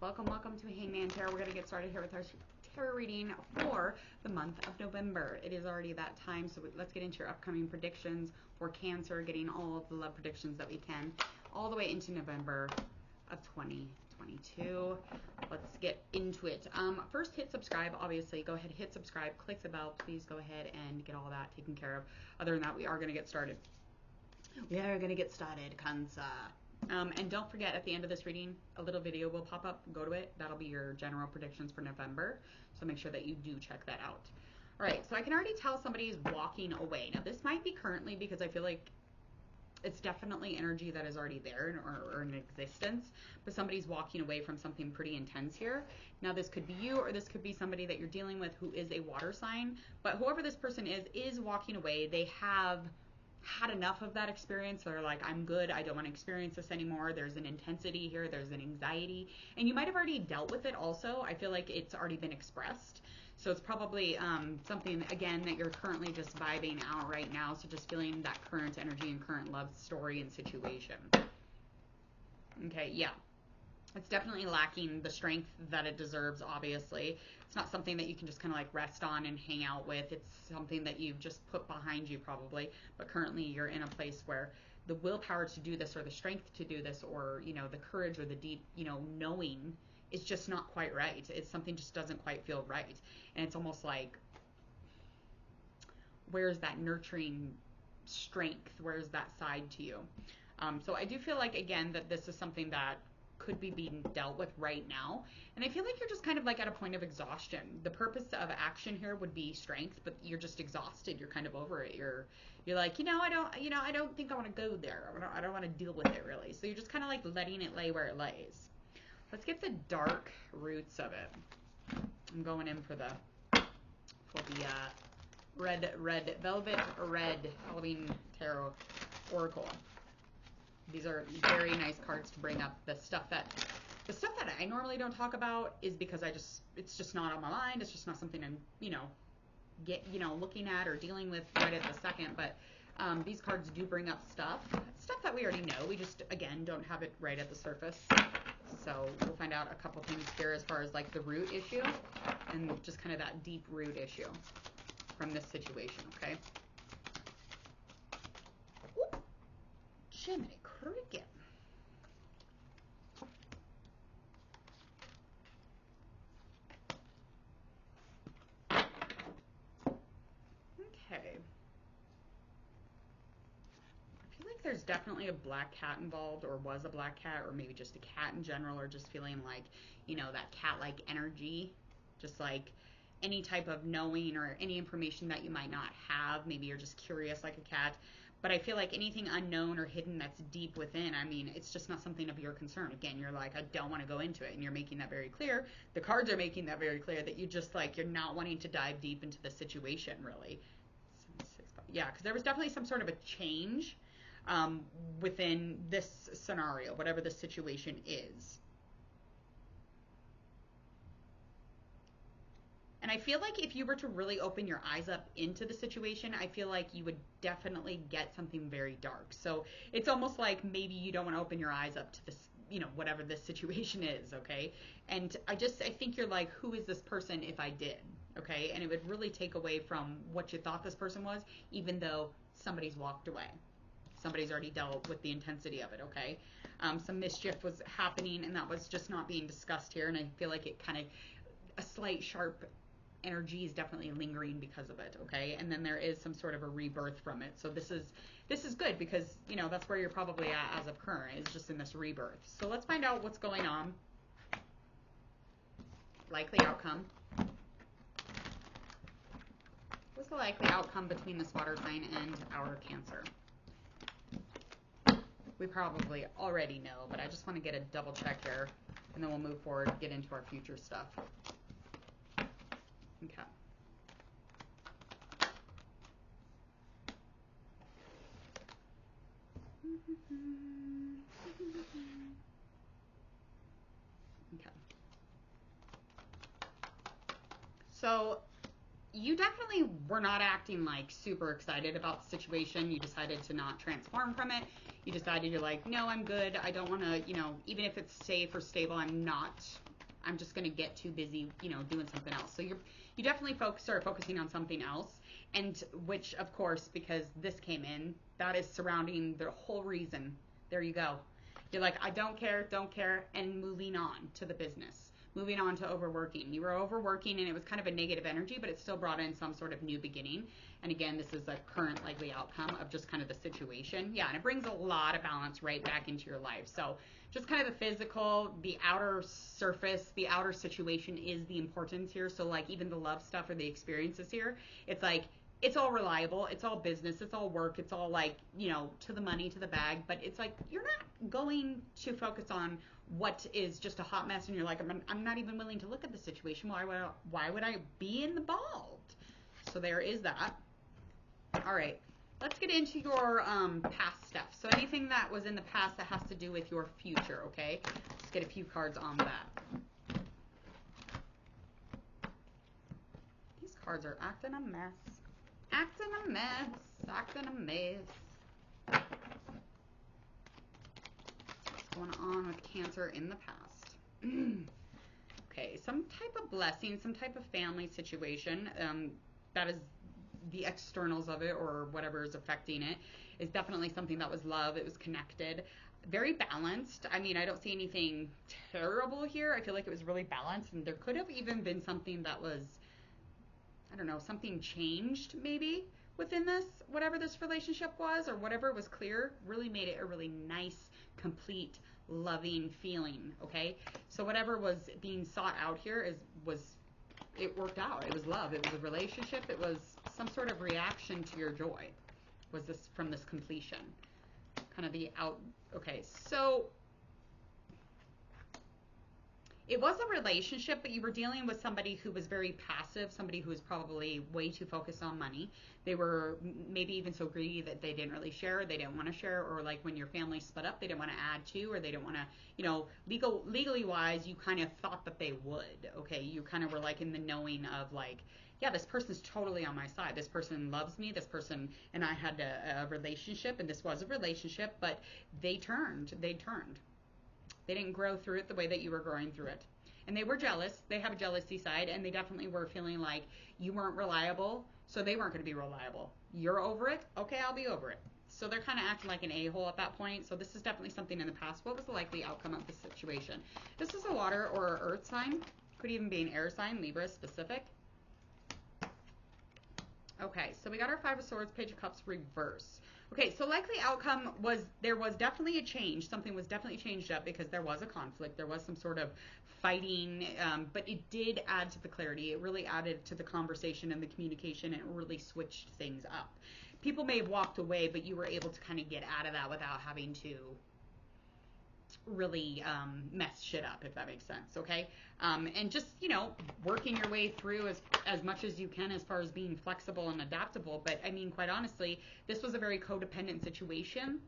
Welcome to Hangman Tarot. We're going to get started here with our tarot reading for the month of November. It is already that time, so let's get into your upcoming predictions for Cancer, getting all of the love predictions that we can all the way into November of 2022. Let's get into it. First, hit subscribe. Obviously, go ahead, hit subscribe, click the bell. Please go ahead and get all that taken care of. Other than that, we are going to get started. Cancer. And don't forget, at the end of this reading, a little video will pop up. Go to it. That'll be your general predictions for November. So make sure that you do check that out. All right, so I can already tell somebody's walking away. Now, this might be currently because I feel like it's definitely energy that is already there or in existence, but somebody's walking away from something pretty intense here. Now, this could be you, or this could be somebody that you're dealing with who is a water sign, but whoever this person is walking away. They have had enough of that experience. They're like, I'm good, I don't want to experience this anymore. There's an intensity here, there's an anxiety, and you might have already dealt with it also. I feel like it's already been expressed, so it's probably something, again, that you're currently just vibing out right now. So just feeling that current energy and current love story and situation. Okay, yeah, it's definitely lacking the strength that it deserves. Obviously, it's not something that you can just kind of like rest on and hang out with. It's something that you've just put behind you probably, but currently you're in a place where the willpower to do this, or the strength to do this, or, you know, the courage or the deep, you know, knowing is just not quite right. It's something just doesn't quite feel right. And it's almost like, where's that nurturing strength? Where's that side to you? So I do feel like, again, that this is something that could be being dealt with right now. And I feel like you're just kind of like at a point of exhaustion. The purpose of action here would be strength, but you're just exhausted. You're kind of over it. You're like, I don't think I want to go there. I don't want to deal with it really. So you're just kind of like letting it lay where it lays. Let's get the dark roots of it. I'm going in for the red velvet red Halloween tarot oracle. These are very nice cards to bring up. The stuff that I normally don't talk about is because it's just not on my mind. It's just not something I'm, looking at or dealing with right at the second. But these cards do bring up stuff that we already know. We just, again, don't have it right at the surface. So we'll find out a couple things here as far as like the root issue and just kind of that deep root issue from this situation, okay? Ooh, Jiminy Cricket. Okay. There's definitely a black cat involved, or was a black cat, or maybe just a cat in general, or just feeling like, that cat-like energy, just like any type of knowing or any information that you might not have. Maybe you're just curious like a cat, but I feel like anything unknown or hidden that's deep within, I mean, it's just not something of your concern. Again, you're like, I don't want to go into it, and you're making that very clear. The cards are making that very clear, that you just like, you're not wanting to dive deep into the situation really. Yeah, because there was definitely some sort of a change within this scenario, whatever the situation is. And I feel like if you were to really open your eyes up into the situation, I feel like you would definitely get something very dark. So it's almost like maybe you don't want to open your eyes up to this, whatever this situation is, okay? And I think you're like, who is this person if I did, okay? And it would really take away from what you thought this person was, even though somebody's walked away. Somebody's already dealt with the intensity of it, okay? Some mischief was happening, and that was just not being discussed here, and I feel like it kind of, a slight sharp energy is definitely lingering because of it, okay? And then there is some sort of a rebirth from it. So this is good because, that's where you're probably at as of current, is just in this rebirth. So let's find out what's going on. Likely outcome. What's the likely outcome between this water sign and our Cancer? We probably already know, but I just want to get a double check here, and then we'll move forward and get into our future stuff. Okay. Okay. So you definitely were not acting like super excited about the situation. You decided to not transform from it. You decided, you're like, no, I'm good. I don't want to, even if it's safe or stable, I'm not I'm just going to get too busy, you know, doing something else. So you definitely start focusing on something else, and which, of course, because this came in, that is surrounding the whole reason. There you go. You're like, I don't care, and moving on to the business. Moving on to overworking. You were overworking and it was kind of a negative energy, but it still brought in some sort of new beginning. And again, this is a current likely outcome of just kind of the situation. Yeah, and it brings a lot of balance right back into your life. So just kind of the physical, the outer surface, the outer situation is the importance here. So like even the love stuff or the experiences here, it's like, it's all reliable, it's all business, it's all work, it's all like, you know, to the money, to the bag, but it's like, you're not going to focus on what is just a hot mess and you're like, I'm not even willing to look at the situation. Why would I be involved? So there is that. All right, let's get into your past stuff. So anything that was in the past that has to do with your future, okay? Let's get a few cards on that. These cards are acting a mess. Acting a mess. Acting a mess. What's going on with Cancer in the past? Okay, some type of blessing, some type of family situation. That is the externals of it, or whatever is affecting it, is definitely something that was love. It was connected, very balanced. I mean, I don't see anything terrible here. I feel like it was really balanced, and there could have even been something that was, I don't know, something changed maybe within this, whatever this relationship was, or whatever was clear, really made it a really nice, complete, loving feeling. Okay, so whatever was being sought out here it worked out. It was love. It was a relationship. It was some sort of reaction to your joy. Was this from this completion? Kind of the out. Okay, so it was a relationship, but you were dealing with somebody who was very passive, somebody who was probably way too focused on money. They were maybe even so greedy that they didn't really share, they didn't want to share, or like when your family split up, they didn't want to add to, or they didn't want to, you know, legally wise, you kind of thought that they would, okay? You kind of were like in the knowing of like, yeah, this person's totally on my side. This person loves me. This person and I had a relationship, and this was a relationship, but they turned. They didn't grow through it the way that you were growing through it. And they were jealous. They have a jealousy side, and they definitely were feeling like you weren't reliable, so they weren't going to be reliable. You're over it? Okay, I'll be over it. So they're kind of acting like an a-hole at that point. So this is definitely something in the past. What was the likely outcome of this situation? This is a water or earth sign. Could even be an air sign, Libra specific. Okay, so we got our Five of Swords, Page of Cups, reverse. Okay, so likely outcome was there was definitely a change. Something was definitely changed up because there was a conflict. There was some sort of fighting, but it did add to the clarity. It really added to the conversation and the communication, and it really switched things up. People may have walked away, but you were able to kind of get out of that without having to really mess shit up, if that makes sense, okay? And just, you know, working your way through as much as you can as far as being flexible and adaptable. But I mean, quite honestly, this was a very codependent situation.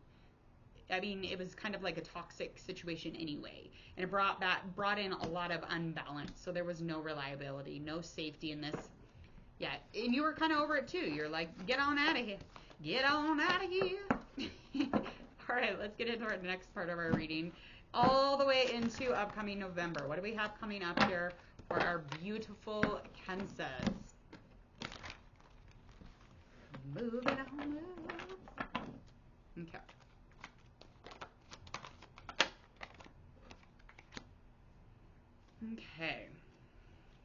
I mean, it was kind of like a toxic situation anyway, and it brought in a lot of unbalance. So there was no reliability, no safety in this. Yeah, and you were kind of over it too. You're like, get on out of here. Get on out of here. All right, let's get into our next part of our reading, all the way into upcoming November. What do we have coming up here for our beautiful Cancers? Moving on, move. Okay. Okay.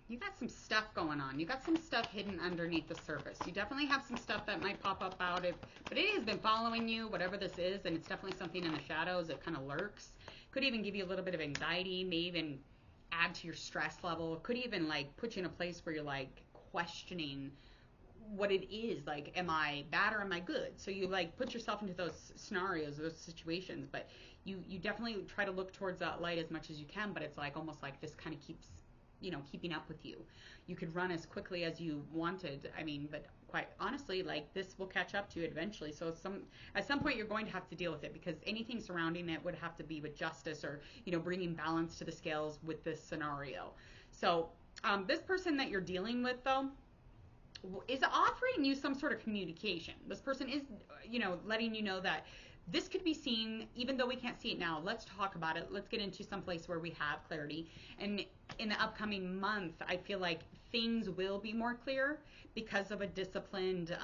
You got some stuff going on. You got some stuff hidden underneath the surface. You definitely have some stuff that might pop up out of, but it has been following you, whatever this is, and it's definitely something in the shadows. It kind of lurks. Could even give you a little bit of anxiety, may even add to your stress level. Could even like put you in a place where you're like questioning what it is. Like, am I bad or am I good? So you like put yourself into those scenarios, those situations, but you definitely try to look towards that light as much as you can, but it's like almost like this kind of keeps, you know, keeping up with you. You could run as quickly as you wanted. I mean, but quite honestly, like this will catch up to you eventually. So at some point you're going to have to deal with it, because anything surrounding it would have to be with justice, or, you know, bringing balance to the scales with this scenario. So this person that you're dealing with though is offering you some sort of communication. This person is, you know, letting you know that this could be seen, even though we can't see it now. Let's talk about it. Let's get into some place where we have clarity. And in the upcoming month, I feel like things will be more clear because of a disciplined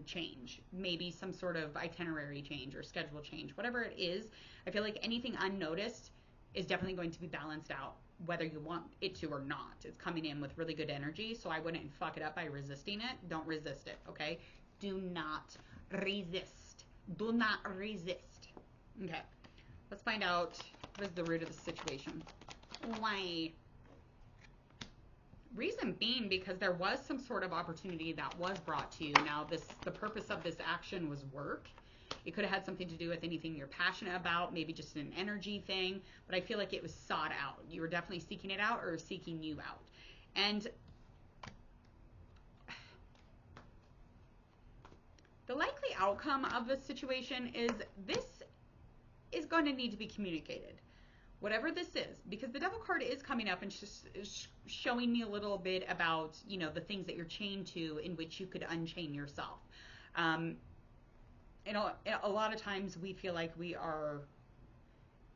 change, maybe some sort of itinerary change or schedule change, whatever it is. I feel like anything unnoticed is definitely going to be balanced out, whether you want it to or not. It's coming in with really good energy, so I wouldn't fuck it up by resisting it. Don't resist it, okay? Do not resist. Do not resist. Okay, let's find out what is the root of the situation. Why? Reason being, because there was some sort of opportunity that was brought to you. Now, the purpose of this action was work. It could have had something to do with anything you're passionate about, maybe just an energy thing, but I feel like it was sought out. You were definitely seeking it out or seeking you out. And the likely outcome of this situation is this is going to need to be communicated. Whatever this is, because the Devil card is coming up and just showing me a little bit about, you know, the things that you're chained to in which you could unchain yourself. You know, a lot of times we feel like we are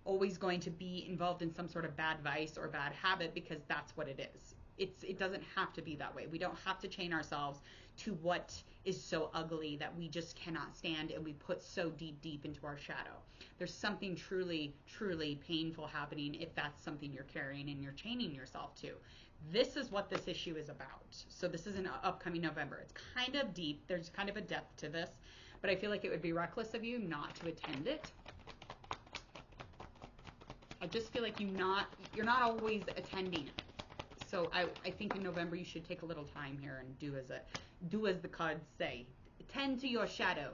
always going to be involved in some sort of bad vice or bad habit because that's what it is. It doesn't have to be that way. We don't have to chain ourselves to what is so ugly that we just cannot stand and we put so deep into our shadow. There's something truly painful happening if that's something you're carrying and you're chaining yourself to. This is what this issue is about. So this is an upcoming November. It's kind of deep. There's kind of a depth to this, but I feel like it would be reckless of you not to attend it. I just feel like you're not always attending it. So I think in November you should take a little time here and do as the cards say. Tend to your shadow.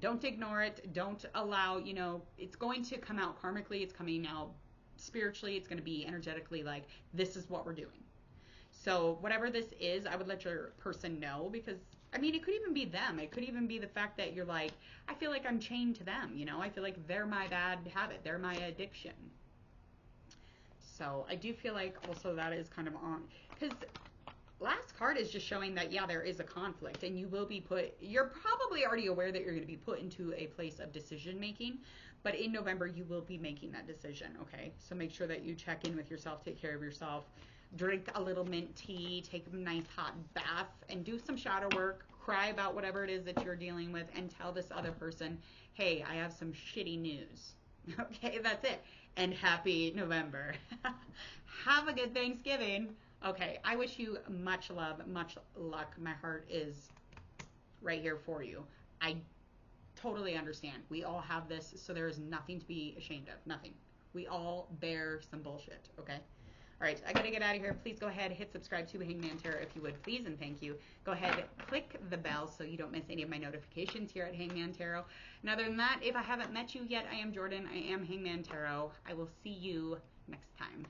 Don't ignore it. Don't allow, you know, it's going to come out karmically. It's coming out spiritually. It's going to be energetically like, this is what we're doing. So whatever this is, I would let your person know, because, I mean, it could even be them. It could even be the fact that you're like, I feel like I'm chained to them, you know? I feel like they're my bad habit. They're my addiction. So I do feel like also that is kind of on, because last card is just showing that, yeah, there is a conflict and you will be you're probably already aware that you're going to be put into a place of decision making, but in November you will be making that decision, okay? So make sure that you check in with yourself, take care of yourself, drink a little mint tea, take a nice hot bath, and do some shadow work, cry about whatever it is that you're dealing with, and tell this other person, hey, I have some shitty news. Okay, that's it. And happy November. Have a good Thanksgiving. Okay, I wish you much love, much luck. My heart is right here for you. I totally understand. We all have this, so there is nothing to be ashamed of. Nothing. We all bear some bullshit, okay? All right, I got to get out of here. Please go ahead, hit subscribe to Hangman Tarot if you would, please, and thank you. Go ahead, click the bell so you don't miss any of my notifications here at Hangman Tarot. And other than that, if I haven't met you yet, I am Jordan. I am Hangman Tarot. I will see you next time.